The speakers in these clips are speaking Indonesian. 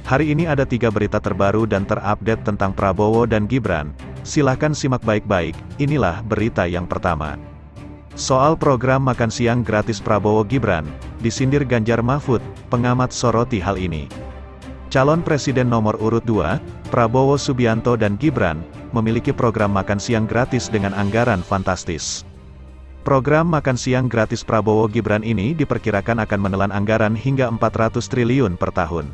Hari ini ada 3 berita terbaru dan terupdate tentang Prabowo dan Gibran. Silahkan simak baik-baik, inilah berita yang pertama. Soal program makan siang gratis Prabowo Gibran, disindir Ganjar Mahfud, pengamat soroti hal ini. Calon Presiden nomor urut 2, Prabowo Subianto dan Gibran, memiliki program makan siang gratis dengan anggaran fantastis. Program makan siang gratis Prabowo Gibran ini diperkirakan akan menelan anggaran hingga 400 triliun per tahun.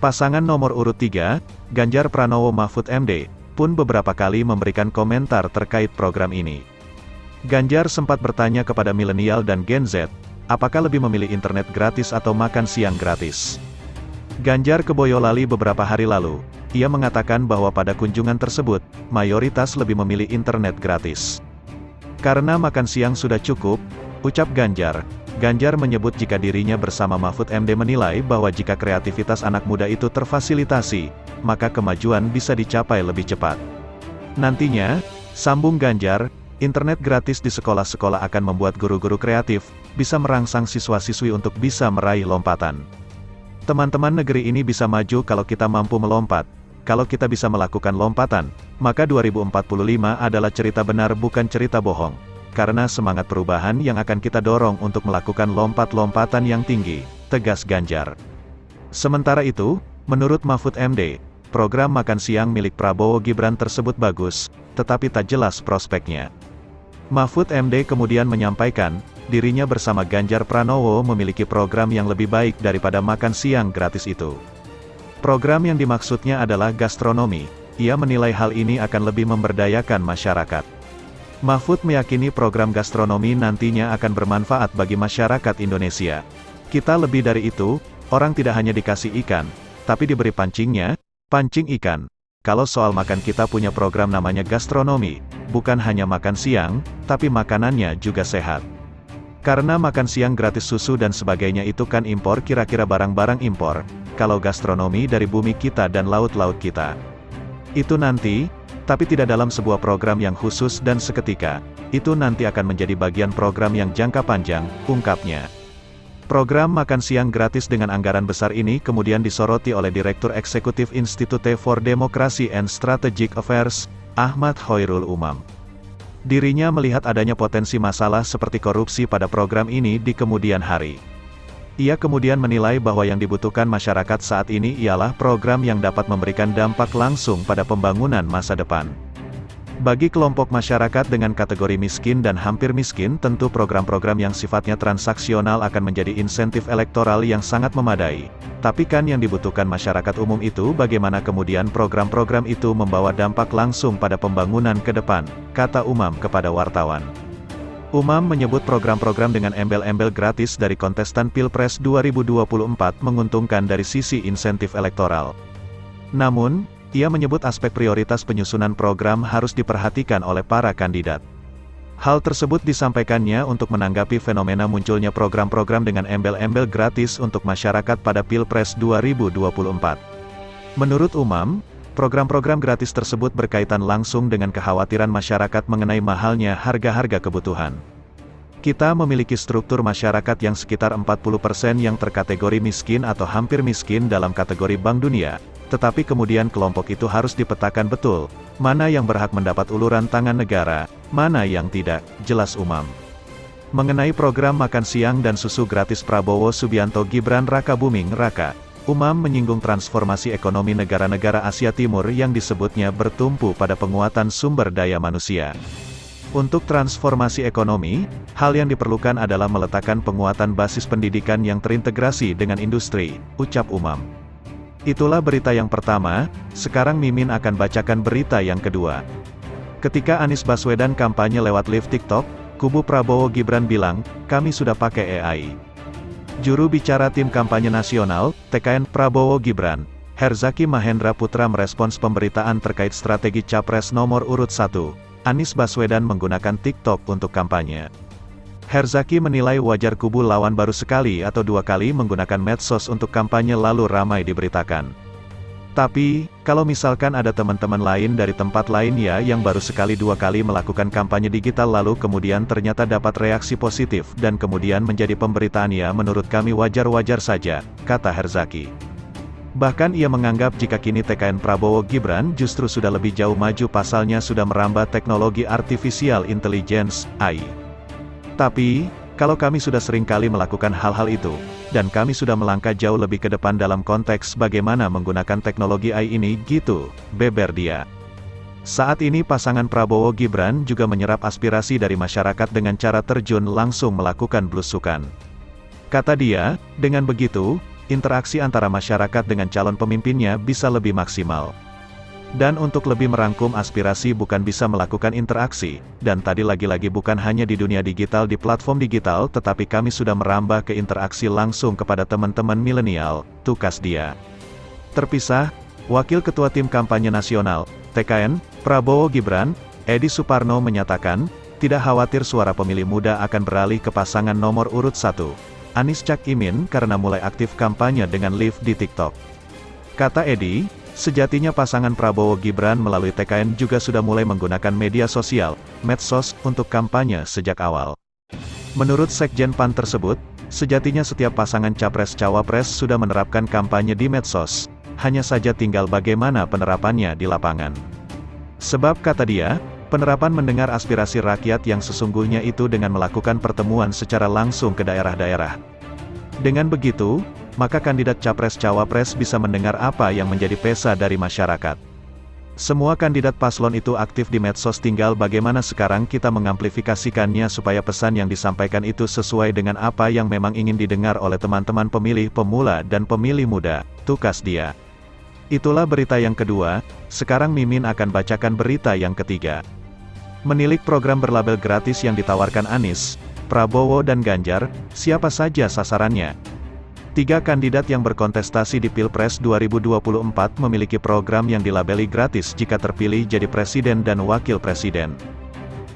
Pasangan nomor urut 3, Ganjar Pranowo Mahfud MD, pun beberapa kali memberikan komentar terkait program ini. Ganjar sempat bertanya kepada milenial dan Gen Z, apakah lebih memilih internet gratis atau makan siang gratis. Ganjar ke Boyolali beberapa hari lalu, ia mengatakan bahwa pada kunjungan tersebut, mayoritas lebih memilih internet gratis. Karena makan siang sudah cukup, ucap Ganjar. Ganjar menyebut jika dirinya bersama Mahfud MD menilai bahwa jika kreativitas anak muda itu terfasilitasi, maka kemajuan bisa dicapai lebih cepat. Nantinya, sambung Ganjar, internet gratis di sekolah-sekolah akan membuat guru-guru kreatif, bisa merangsang siswa-siswi untuk bisa meraih lompatan. Teman-teman, negeri ini bisa maju kalau kita mampu melompat. Kalau kita bisa melakukan lompatan, maka 2045 adalah cerita benar bukan cerita bohong. Karena semangat perubahan yang akan kita dorong untuk melakukan lompat-lompatan yang tinggi, tegas Ganjar. Sementara itu, menurut Mahfud MD, program makan siang milik Prabowo Gibran tersebut bagus, tetapi tak jelas prospeknya. Mahfud MD kemudian menyampaikan, dirinya bersama Ganjar Pranowo memiliki program yang lebih baik daripada makan siang gratis itu. Program yang dimaksudnya adalah gastronomi. Ia menilai hal ini akan lebih memberdayakan masyarakat. Mahfud meyakini program gastronomi nantinya akan bermanfaat bagi masyarakat Indonesia. Kita lebih dari itu, orang tidak hanya dikasih ikan, tapi diberi pancingnya, pancing ikan. Kalau soal makan, kita punya program namanya gastronomi, bukan hanya makan siang, tapi makanannya juga sehat. Karena makan siang gratis susu dan sebagainya itu kan impor, kira-kira barang-barang impor. Kalau gastronomi dari bumi kita dan laut-laut kita. Itu nanti, tapi tidak dalam sebuah program yang khusus dan seketika. Itu nanti akan menjadi bagian program yang jangka panjang, ungkapnya. Program makan siang gratis dengan anggaran besar ini kemudian disoroti oleh Direktur Eksekutif Institute for Democracy and Strategic Affairs, Ahmad Khoirul Umam. Dirinya melihat adanya potensi masalah seperti korupsi pada program ini di kemudian hari. Ia kemudian menilai bahwa yang dibutuhkan masyarakat saat ini ialah program yang dapat memberikan dampak langsung pada pembangunan masa depan. Bagi kelompok masyarakat dengan kategori miskin dan hampir miskin, tentu program-program yang sifatnya transaksional akan menjadi insentif elektoral yang sangat memadai. Tapi kan yang dibutuhkan masyarakat umum itu bagaimana kemudian program-program itu membawa dampak langsung pada pembangunan ke depan, kata Umam kepada wartawan. Umam menyebut program-program dengan embel-embel gratis dari kontestan Pilpres 2024 menguntungkan dari sisi insentif elektoral. Namun, ia menyebut aspek prioritas penyusunan program harus diperhatikan oleh para kandidat. Hal tersebut disampaikannya untuk menanggapi fenomena munculnya program-program dengan embel-embel gratis untuk masyarakat pada Pilpres 2024. Menurut Umam, program-program gratis tersebut berkaitan langsung dengan kekhawatiran masyarakat mengenai mahalnya harga-harga kebutuhan. Kita memiliki struktur masyarakat yang sekitar 40% yang terkategori miskin atau hampir miskin dalam kategori Bank Dunia, tetapi kemudian kelompok itu harus dipetakan betul, mana yang berhak mendapat uluran tangan negara, mana yang tidak, jelas Umam. Mengenai program makan siang dan susu gratis Prabowo Subianto Gibran Raka Buming Raka, Umam menyinggung transformasi ekonomi negara-negara Asia Timur yang disebutnya bertumpu pada penguatan sumber daya manusia. Untuk transformasi ekonomi, hal yang diperlukan adalah meletakkan penguatan basis pendidikan yang terintegrasi dengan industri, ucap Umam. Itulah berita yang pertama, sekarang Mimin akan bacakan berita yang kedua. Ketika Anies Baswedan kampanye lewat live TikTok, kubu Prabowo Gibran bilang, kami sudah pakai AI. Juru bicara tim kampanye nasional, TKN Prabowo Gibran, Herzaki Mahendra Putra merespons pemberitaan terkait strategi Capres nomor urut 1, Anies Baswedan menggunakan TikTok untuk kampanye. Herzaki menilai wajar kubu lawan baru sekali atau 2 kali menggunakan medsos untuk kampanye lalu ramai diberitakan. Tapi, kalau misalkan ada teman-teman lain dari tempat lain ya yang baru sekali 2 kali melakukan kampanye digital lalu kemudian ternyata dapat reaksi positif dan kemudian menjadi pemberitaan ya menurut kami wajar-wajar saja, kata Herzaki. Bahkan ia menganggap jika kini TKN Prabowo Gibran justru sudah lebih jauh maju, pasalnya sudah merambah teknologi artificial intelligence, AI. Tapi, kalau kami sudah sering kali melakukan hal-hal itu, dan kami sudah melangkah jauh lebih ke depan dalam konteks bagaimana menggunakan teknologi AI ini gitu, beber dia. Saat ini pasangan Prabowo Gibran juga menyerap aspirasi dari masyarakat dengan cara terjun langsung melakukan belusukan. Kata dia, dengan begitu, interaksi antara masyarakat dengan calon pemimpinnya bisa lebih maksimal. Dan untuk lebih merangkum aspirasi bukan bisa melakukan interaksi, dan tadi lagi-lagi bukan hanya di dunia digital di platform digital tetapi kami sudah merambah ke interaksi langsung kepada teman-teman milenial, tukas dia. Terpisah, Wakil Ketua Tim Kampanye Nasional, TKN, Prabowo Gibran, Edi Suparno menyatakan, tidak khawatir suara pemilih muda akan beralih ke pasangan nomor urut 1. Anies Cak Imin karena mulai aktif kampanye dengan live di TikTok. Kata Edi, sejatinya pasangan Prabowo Gibran melalui TKN juga sudah mulai menggunakan media sosial, medsos, untuk kampanye sejak awal. Menurut Sekjen PAN tersebut, sejatinya setiap pasangan Capres-Cawapres sudah menerapkan kampanye di medsos, hanya saja tinggal bagaimana penerapannya di lapangan. Sebab kata dia, penerapan mendengar aspirasi rakyat yang sesungguhnya itu dengan melakukan pertemuan secara langsung ke daerah-daerah. Dengan begitu, maka kandidat Capres-Cawapres bisa mendengar apa yang menjadi pesa dari masyarakat. Semua kandidat paslon itu aktif di medsos, tinggal bagaimana sekarang kita mengamplifikasikannya supaya pesan yang disampaikan itu sesuai dengan apa yang memang ingin didengar oleh teman-teman pemilih pemula dan pemilih muda, tukas dia. Itulah berita yang kedua, sekarang Mimin akan bacakan berita yang ketiga. Menilik program berlabel gratis yang ditawarkan Anies, Prabowo dan Ganjar, siapa saja sasarannya? 3 kandidat yang berkontestasi di Pilpres 2024 memiliki program yang dilabeli gratis jika terpilih jadi presiden dan wakil presiden.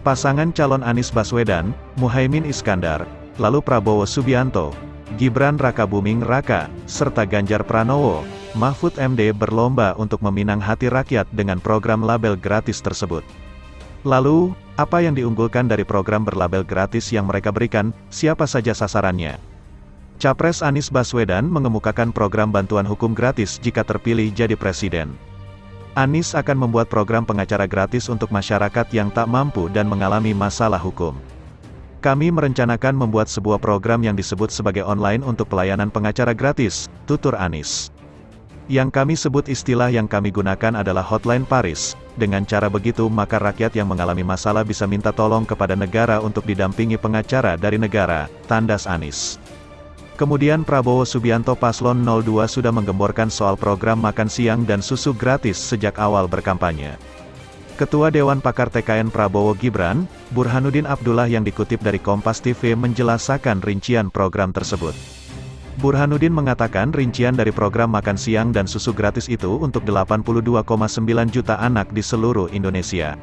Pasangan calon Anies Baswedan, Muhaimin Iskandar, lalu Prabowo Subianto, Gibran Rakabuming Raka, serta Ganjar Pranowo, Mahfud MD berlomba untuk meminang hati rakyat dengan program label gratis tersebut. Lalu, apa yang diunggulkan dari program berlabel gratis yang mereka berikan, siapa saja sasarannya? Capres Anies Baswedan mengemukakan program bantuan hukum gratis jika terpilih jadi presiden. Anies akan membuat program pengacara gratis untuk masyarakat yang tak mampu dan mengalami masalah hukum. Kami merencanakan membuat sebuah program yang disebut sebagai online untuk pelayanan pengacara gratis, tutur Anies. Yang kami sebut, istilah yang kami gunakan adalah hotline Paris. Dengan cara begitu maka rakyat yang mengalami masalah bisa minta tolong kepada negara untuk didampingi pengacara dari negara, tandas Anies. Kemudian Prabowo Subianto paslon 02 sudah menggemborkan soal program makan siang dan susu gratis sejak awal berkampanye. Ketua Dewan Pakar TKN Prabowo Gibran, Burhanuddin Abdullah yang dikutip dari Kompas TV menjelaskan rincian program tersebut. Burhanuddin mengatakan rincian dari program makan siang dan susu gratis itu untuk 82,9 juta anak di seluruh Indonesia.